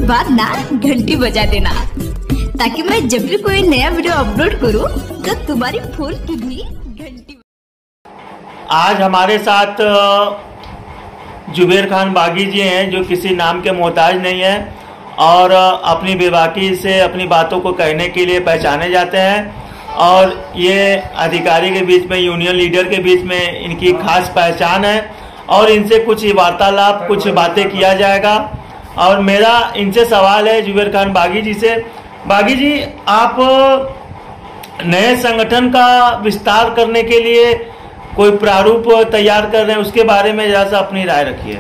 बाद ना घंटी बजा देना, ताकि मैं जब भी कोई नया वीडियो अपलोड करूं तो तुम्हारी फोन की भी घंटी। आज हमारे साथ जुबेर खान बागी जी हैं, जो किसी नाम के मोहताज नहीं है और अपनी बेबाकी से अपनी बातों को कहने के लिए पहचाने जाते हैं। और ये अधिकारी के बीच में, यूनियन लीडर के बीच में इनकी खास पहचान है और इनसे कुछ वार्तालाप, कुछ बातें किया जाएगा। और मेरा इनसे सवाल है जुबेर खान बागी जी से। बागी जी, आप नए संगठन का विस्तार करने के लिए कोई प्रारूप तैयार कर रहे हैं, उसके बारे में जरा सा अपनी राय रखिए।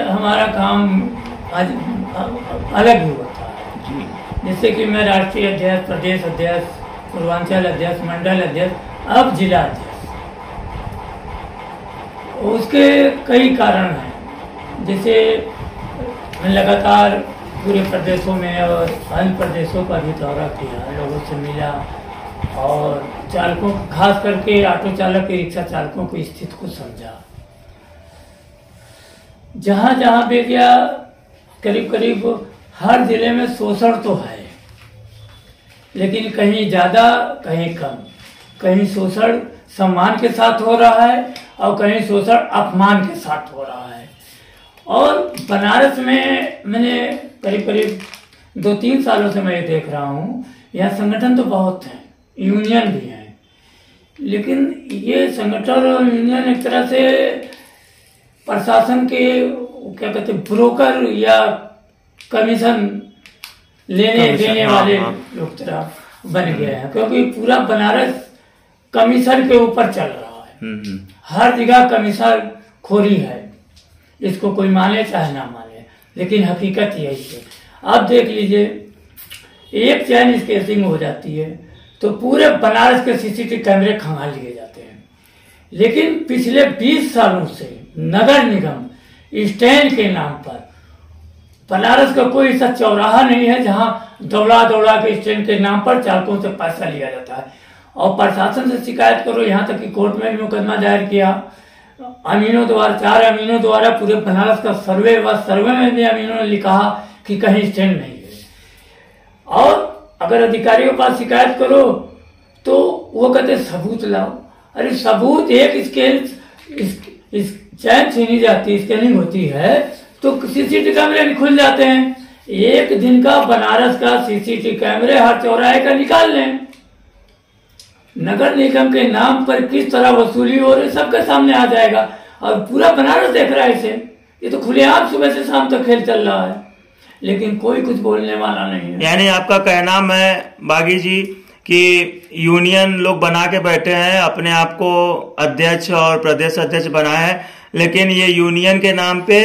हमारा काम आज अलग ही होता है, जैसे कि मैं राष्ट्रीय अध्यक्ष, प्रदेश अध्यक्ष, पूर्वांचल अध्यक्ष, मंडल अध्यक्ष, अब जिला अध्यक्ष। उसके कई कारण हैं, जैसे मैं लगातार पूरे प्रदेशों में और अन्य प्रदेशों का भी दौरा किया, लोगों से मिला और चालकों, खास करके ऑटो चालक, रिक्शा चालकों की स्थिति को समझा। जहां जहां भी गया, करीब करीब हर जिले में शोषण तो है, लेकिन कहीं ज्यादा कहीं कम। कहीं शोषण सम्मान के साथ हो रहा है और कहीं शोषण अपमान के साथ हो रहा है। और बनारस में मैंने करीब करीब 2-3 सालों से मैं देख रहा हूँ, यहाँ संगठन तो बहुत हैं, यूनियन भी हैं, लेकिन ये संगठन और यूनियन एक तरह से प्रशासन के क्या कहते हैं, ब्रोकर या कमीशन लेने देने वाले लोग तरह बन गए हैं, क्योंकि पूरा बनारस कमीशन के ऊपर चल रहा है। हर जगह कमीशन खोरी है, इसको कोई माने चाहे ना माने, लेकिन हकीकत यही है। आप देख लीजिए, एक चैन स्केचिंग हो जाती है तो पूरे बनारस के सीसीटीवी कैमरे खंगाल लिए जाते हैं। लेकिन पिछले 20 सालों से नगर निगम स्टैंड के नाम पर बनारस का कोई ऐसा चौराहा नहीं है जहां दौड़ा दौड़ा के स्टैंड के नाम पर चालकों से पैसा लिया जाता है। और प्रशासन से शिकायत करो, यहाँ तक कि कोर्ट में भी मुकदमा दायर किया, अमीनों द्वारा, 4 अमीनों द्वारा पूरे बनारस का सर्वे हुआ। सर्वे में भी अमीनों ने लिखा कि कहीं स्टैंड नहीं है। और अगर अधिकारियों के पास शिकायत करो तो वो कहते सबूत लाओ। अरे सबूत, एक स्केल चैन छीनी जाती, स्कैनिंग होती है तो सीसीटीवी कैमरे खुल जाते हैं। एक दिन का बनारस का सीसीटीवी कैमरे हर चौराहे का निकाल लें। नगर निगम के नाम पर किस तरह वसूली हो रही सबके सामने आ जाएगा और पूरा बनारस देख रहा है इसे। ये तो खुलेआम सुबह से शाम तक खेल चल रहा है, लेकिन कोई कुछ बोलने वाला नहीं है। यानी आपका कहना है बागी जी कि यूनियन लोग बना के बैठे हैं, अपने आप को अध्यक्ष और प्रदेश अध्यक्ष बनाए हैं, लेकिन ये यूनियन के नाम पे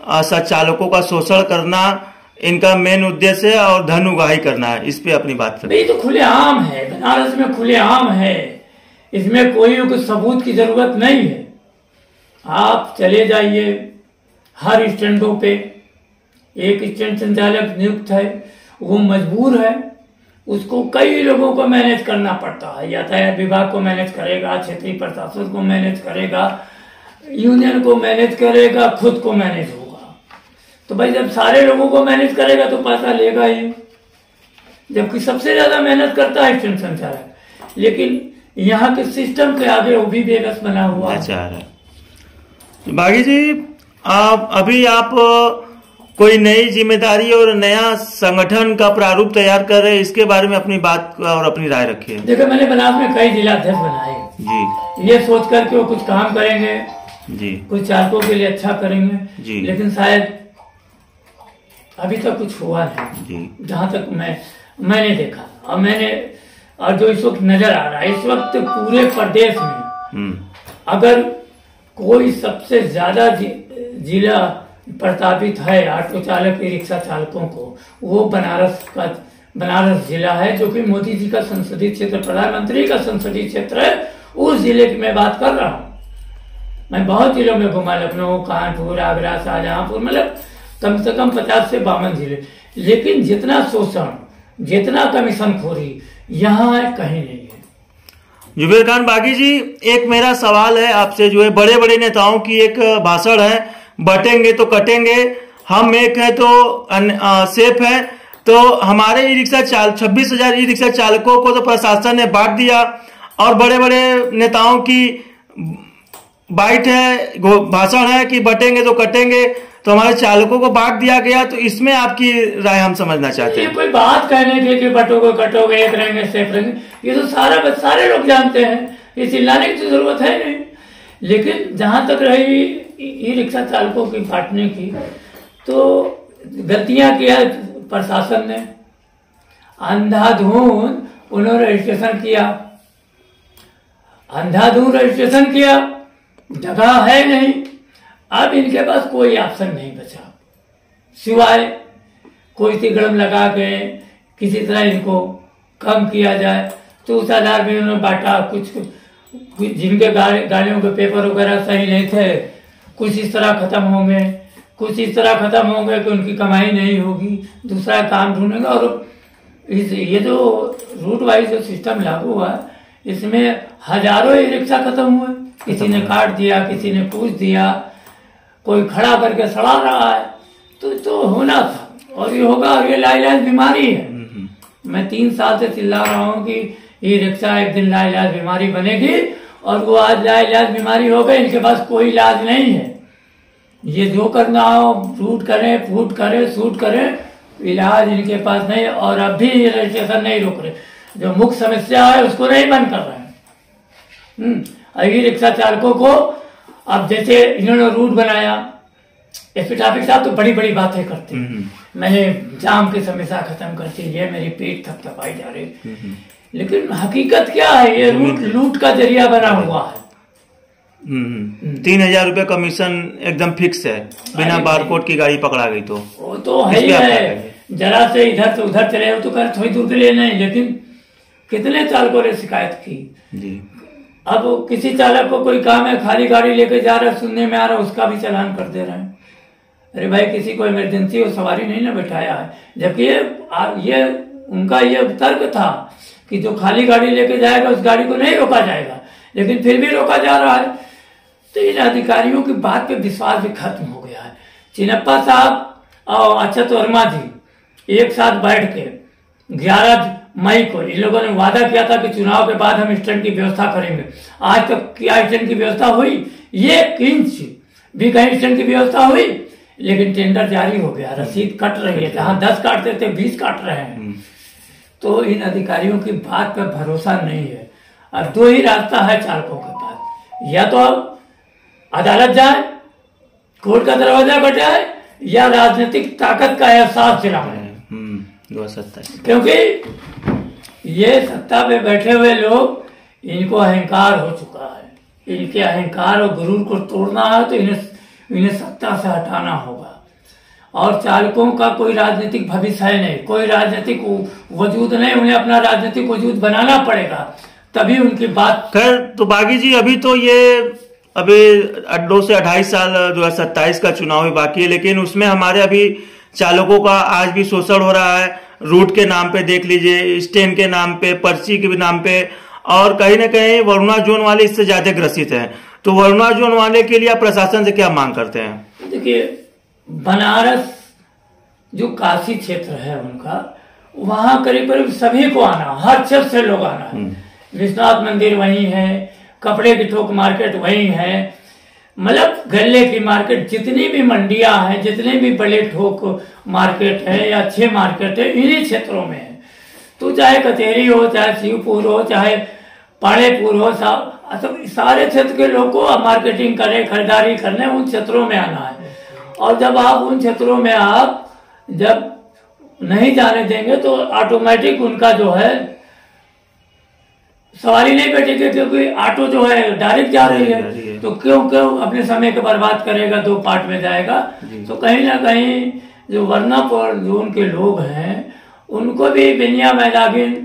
चालकों का शोषण करना इनका मेन उद्देश्य है और धन उगाही करना है। इस पे अपनी बात करें। ये तो खुलेआम है, बनारस में खुलेआम है, इसमें कोई कुछ सबूत की जरूरत नहीं है। आप चले जाइए हर स्टैंडों पे, एक स्टैंड संचालक नियुक्त है, वो मजबूर है, उसको कई लोगों को मैनेज करना पड़ता है। यातायात विभाग को मैनेज करेगा, क्षेत्रीय प्रशासन को मैनेज करेगा, यूनियन को मैनेज करेगा, खुद को मैनेज होगा। तो भाई जब सारे लोगों को मैनेज करेगा तो पैसा लेगा ही, जबकि सबसे ज्यादा मेहनत करता है स्टैंड संचालक। लेकिन यहाँ के सिस्टम के आगे वो भी बेबस बना हुआ है। बागी जी, अभी आप कोई नई जिम्मेदारी और नया संगठन का प्रारूप तैयार कर रहे हैं, इसके बारे में अपनी बात और अपनी राय रखिए। देखो, मैंने बनारस में कई जिला अध्यक्ष बनाए जी, ये सोच कर के वो कुछ काम करेंगे जी, कुछ चालकों के लिए अच्छा करेंगे जी, लेकिन शायद अभी तक कुछ हुआ नहीं जी, जहां तक मैंने देखा और जो इस वक्त नजर आ रहा है। इस वक्त पूरे प्रदेश में अगर कोई सबसे ज्यादा जिला प्रतापित है ऑटो चालक, रिक्शा चालकों को, वो बनारस जिला है, जो कि मोदी जी का संसदीय क्षेत्र, प्रधानमंत्री का संसदीय क्षेत्र है। उस जिले की मैं बात कर रहा हूँ। मैं बहुत जिलों में घुमा, लखनऊ, कानपुर, आगरा, शाहजहांपुर, मतलब कम से कम 50 से 52 जिले, लेकिन जितना शोषण, जितना कमीशन खोरी यहाँ कहीं नहीं है। जुबेर खान बागी जी, एक मेरा सवाल है आपसे, जो है बड़े बड़े नेताओं की एक भाषण है, बटेंगे तो कटेंगे, हम एक है तो सेफ है। तो हमारे ई रिक्शा 26,000 ई रिक्शा चालकों को तो प्रशासन ने बांट दिया, और बड़े बड़े नेताओं की बाइट है, भाषण है कि बटेंगे तो कटेंगे, तो हमारे चालकों को बांट दिया गया। तो इसमें आपकी राय हम समझना चाहते हैं। ये कोई बात कहने की कि बटोगे कटोगे, एक रहेंगे सेफ रहेंगे, ये तो सारे लोग जानते हैं, ये चिल्लाने की तो जरूरत है नहीं। लेकिन जहां तक रही ई रिक्शा चालकों की बांटने की, तो गलतियां किया प्रशासन ने, अंधाधुंध उन्होंने रजिस्ट्रेशन किया, अंधाधुंध रजिस्ट्रेशन किया, जगह है नहीं। अब इनके पास कोई ऑप्शन नहीं बचा सिवाय कोई तिगड़म लगा के किसी तरह इनको कम किया जाए। तो उस आधार में उन्होंने बांटा। कुछ जिनके गाड़ियों के पेपर वगैरह सही नहीं थे, कुछ इस तरह खत्म होंगे, कुछ इस तरह खत्म होंगे कि उनकी कमाई नहीं होगी, दूसरा काम ढूंढेंगे। और ये जो रूट वाइज जो सिस्टम लागू हुआ, इसमें हजारों ई रिक्शा खत्म हुए। किसी ने काट दिया, किसी ने पूछ दिया, कोई खड़ा करके सड़ा रहा है। तो होना था और ये होगा, और ये लाइलाज बीमारी है। मैं 3 साल से चिल्ला रहा हूँ कि ई रिक्शा एक दिन लाइलाज बीमारी बनेगी, और वो आज लाइलाज बीमारी हो गई। इनके पास कोई इलाज नहीं है। ये जो करना हो, रूट करें, फूट करें, शूट करें, इलाज इनके पास नहीं। और अब भी ये रजिस्ट्रेशन नहीं रोक रहे, जो मुख्य समस्या है उसको नहीं बंद कर रहे हैं। ई रिक्शा चालकों को अब जैसे इन्होंने रूट बनाया, एसपी ट्रैफिक साहब तो बड़ी बड़ी बातें करते हैं, मैंने जाम की समस्या खत्म करती है, मेरी पेट थपथपाई जा रही। लेकिन हकीकत क्या है, ये रूट लूट का जरिया बना हुआ है। 3,000 रुपये कमीशन एकदम फिक्स है, बिना बारकोड की गाड़ी पकड़ा गई तो वो तो है ही है। जरा से इधर से उधर चले तो कर थोड़ी दूर के लिए नहीं, लेकिन कितने चालकों ने शिकायत की जी। अब किसी चालक को कोई काम है, खाली गाड़ी लेके जा रहा है, सुनने में आ रहा है, उसका भी चालान कर दे रहे हैं। अरे भाई, किसी को इमरजेंसी हो, सवारी नहीं ना बैठाया है। जबकि ये उनका ये तर्क था कि जो खाली गाड़ी लेके जाएगा उस गाड़ी को नहीं रोका जाएगा, लेकिन फिर भी रोका जा रहा है। तो इन अधिकारियों की बात पे विश्वास भी खत्म हो गया है। चिनप्पा साहब और अक्षत वर्मा जी एक साथ बैठ के 11 मई को इन लोगों ने वादा किया था कि चुनाव के बाद हम स्टैंड की व्यवस्था करेंगे। आज तक क्या स्टैंड की व्यवस्था हुई? 1 इंच भी कहीं स्टैंड की व्यवस्था हुई? लेकिन टेंडर जारी हो गया, रसीद कट रही है, जहां 10 काटते थे 20 काट रहे हैं। तो इन अधिकारियों की बात पर भरोसा नहीं है। अब 2 ही रास्ता है चालकों के पास, या तो अब अदालत जाए, कोर्ट का दरवाजा बजाए, या राजनीतिक ताकत का एहसास दिलाए। क्योंकि ये सत्ता पे बैठे हुए लोग, इनको अहंकार हो चुका है। इनके अहंकार और गुरूर को तोड़ना है तो इन्हें सत्ता से हटाना होगा। और चालकों का कोई राजनीतिक भविष्य है नहीं, कोई राजनीतिक वजूद नहीं, उन्हें अपना राजनीतिक वजूद बनाना पड़ेगा, तभी उनकी बात। खैर, तो बागी जी, अभी तो ये अभी 2 से 28 साल 2027 का चुनाव ही बाकी है, लेकिन उसमें हमारे अभी चालकों का आज भी शोषण हो रहा है। रूट के नाम पे देख लीजिए, स्टैंड के नाम पे, पर्ची के नाम पे, और कहीं ना कहीं वरुणा जोन वाले इससे ज्यादा ग्रसित हैं। तो वरुणा जोन वाले के लिए आप प्रशासन से क्या मांग करते हैं? देखिए, बनारस जो काशी क्षेत्र है उनका, वहां करीब करीब सभी को आना, हर क्षेत्र से लोग आना है। विश्वनाथ मंदिर वहीं है, कपड़े की थोक मार्केट वहीं है, मतलब गल्ले की मार्केट, जितनी भी मंडियां हैं, जितने भी बड़े ठोक मार्केट है या अच्छे मार्केट है, इन्हीं क्षेत्रों में है। तो चाहे कचहरी हो, चाहे शिवपुर हो, चाहे पाड़ेपुर हो, सारे क्षेत्र के लोग को मार्केटिंग करने, खरीदारी करने उन क्षेत्रों में आना है। और जब आप उन क्षेत्रों में आप जब नहीं जाने देंगे तो ऑटोमेटिक उनका जो है सवारी नहीं बैठेगी, क्योंकि ऑटो जो है डायरेक्ट जा रही है। तो क्यों अपने समय को बर्बाद करेगा, 2 पार्ट में जाएगा। तो कहीं ना कहीं जो वर्णापुर जोन के लोग हैं, उनको भी बिनिया मैदागिन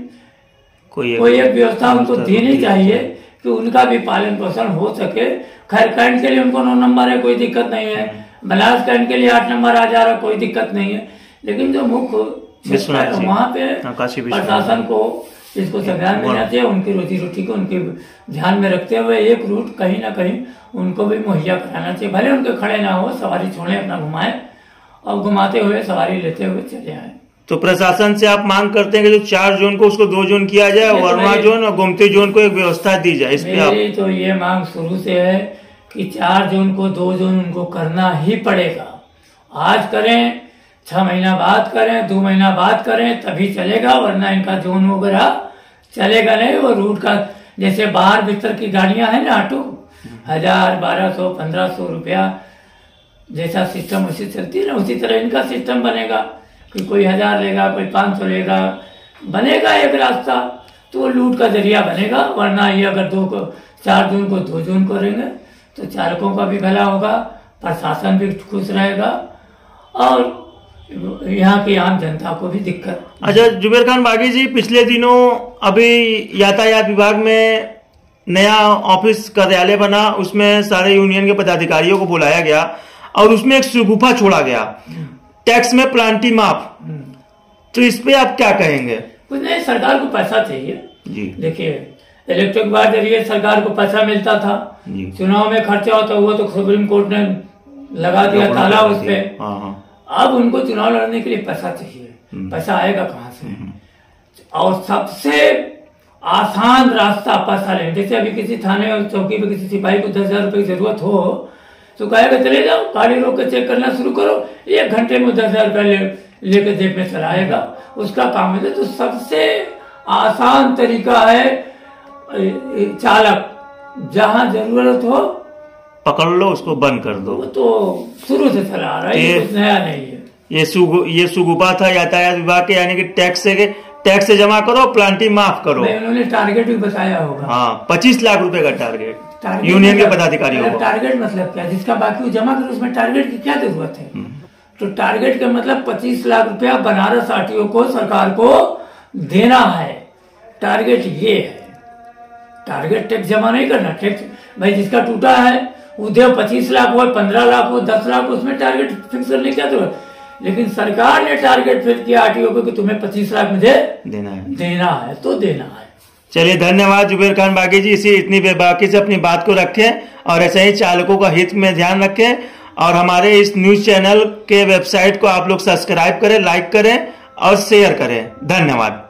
कोई एक व्यवस्था उनको देनी चाहिए कि उनका भी पालन पोषण हो सके। खैर, कैंट के लिए उनको 9 नंबर है, कोई दिक्कत नहीं है। बनारस कैंट के लिए 8 नंबर आ जा रहा, कोई दिक्कत नहीं है। लेकिन जो मुख्य वहां पे प्रशासन को इसको संज्ञान में लेते हैं, उनकी रोजी रोटी को उनके ध्यान में रखते हुए एक रूट कहीं ना कहीं उनको भी मुहैया कराना चाहिए। भले उनके खड़े ना हो, सवारी छोड़े, अपना घुमाए और घुमाते हुए सवारी लेते हुए चले आए। तो प्रशासन से आप मांग करते हैं कि जो 4 जोन को उसको 2 जोन किया जाए, वर्मा जोन और गोमती जोन को एक व्यवस्था दी जाए। इस पे मेरी तो ये मांग शुरू से है कि 4 जोन को 2 जोन उनको करना ही पड़ेगा। आज करें, 6 महीना बाद करें, 2 महीना बाद करें, तभी चलेगा, वरना इनका जोन वगैरह चलेगा नहीं। वो रूट का जैसे बाहर भीतर की गाड़ियां हैं ना, ऑटो 1000, 1200, 1500 रुपया जैसा सिस्टम उसी चलती है ना, उसी तरह इनका सिस्टम बनेगा कि कोई 1000 लेगा, कोई 500 लेगा, बनेगा एक रास्ता, तो वो लूट का जरिया बनेगा। वरना ये अगर 4 जोन को 2 जोन करेंगे तो चालकों का भी भला होगा, प्रशासन भी खुश रहेगा और यहाँ की आम जनता को भी दिक्कत। अच्छा जुबेर खान बागी जी, पिछले दिनों अभी यातायात विभाग में नया ऑफिस कार्यालय बना, उसमें सारे यूनियन के पदाधिकारियों को बुलाया गया और उसमें एक सुगुफा छोड़ा गया, टैक्स में प्लांटी माफ। तो इस पे आप क्या कहेंगे? कुछ नहीं, सरकार को पैसा चाहिए जी। देखिए, इलेक्ट्रिक के जरिए सरकार को पैसा मिलता था, चुनाव में खर्चा होता हुआ तो सुप्रीम कोर्ट ने लगा दिया ताला उस पे। अब उनको चुनाव लड़ने के लिए पैसा चाहिए, पैसा आएगा कहाँ से? और सबसे आसान रास्ता पैसा लेने, जैसे अभी किसी थाने और चौकी पे किसी सिपाही को 10,000 रुपए की जरूरत हो तो कहेगा चले जाओ, गाड़ी रोक के चेक करना शुरू करो, 1 घंटे में 10,000 रुपये लेके जेब में चलाएगा, उसका काम है। तो सबसे आसान तरीका है, चालक जहां जरूरत हो पकड़ लो, उसको बंद कर दो। वो तो शुरू से चला आ रहा है, ये कुछ नया नहीं है। ये सुगुफा था यातायात विभाग के, यानी कि टैक्स से जमा करो, प्लांटी माफ करो। उन्होंने टारगेट भी बताया होगा। हाँ, 25 लाख रुपए का टारगेट यूनियन के पदाधिकारियों को। टारगेट मतलब क्या? जिसका बाकी वो जमा करो, उसमें टारगेट की क्या जरूरत है? तो टारगेट का मतलब 25 लाख रुपया बनारस आरटीओ को, सरकार को देना है। टारगेट ये है, टारगेट टैक्स जमा नहीं करना। टैक्स भाई जिसका टूटा है वो दे, 25 लाख हो, 15 लाख हो, 10 लाख, उसमें टारगेट फिक्स करने की क्या जरूरत? लेकिन सरकार ने टारगेट फिक्स किया आरटीओ को कि तुम्हें 25 लाख मुझे देना है तो देना है। चलिए, धन्यवाद जुबेर खान बागी जी। इतनी बेबाकी से अपनी बात को रखें और ऐसे ही चालकों का हित में ध्यान रखें। और हमारे इस न्यूज चैनल के वेबसाइट को आप लोग सब्सक्राइब करें, लाइक करें और शेयर करें। धन्यवाद।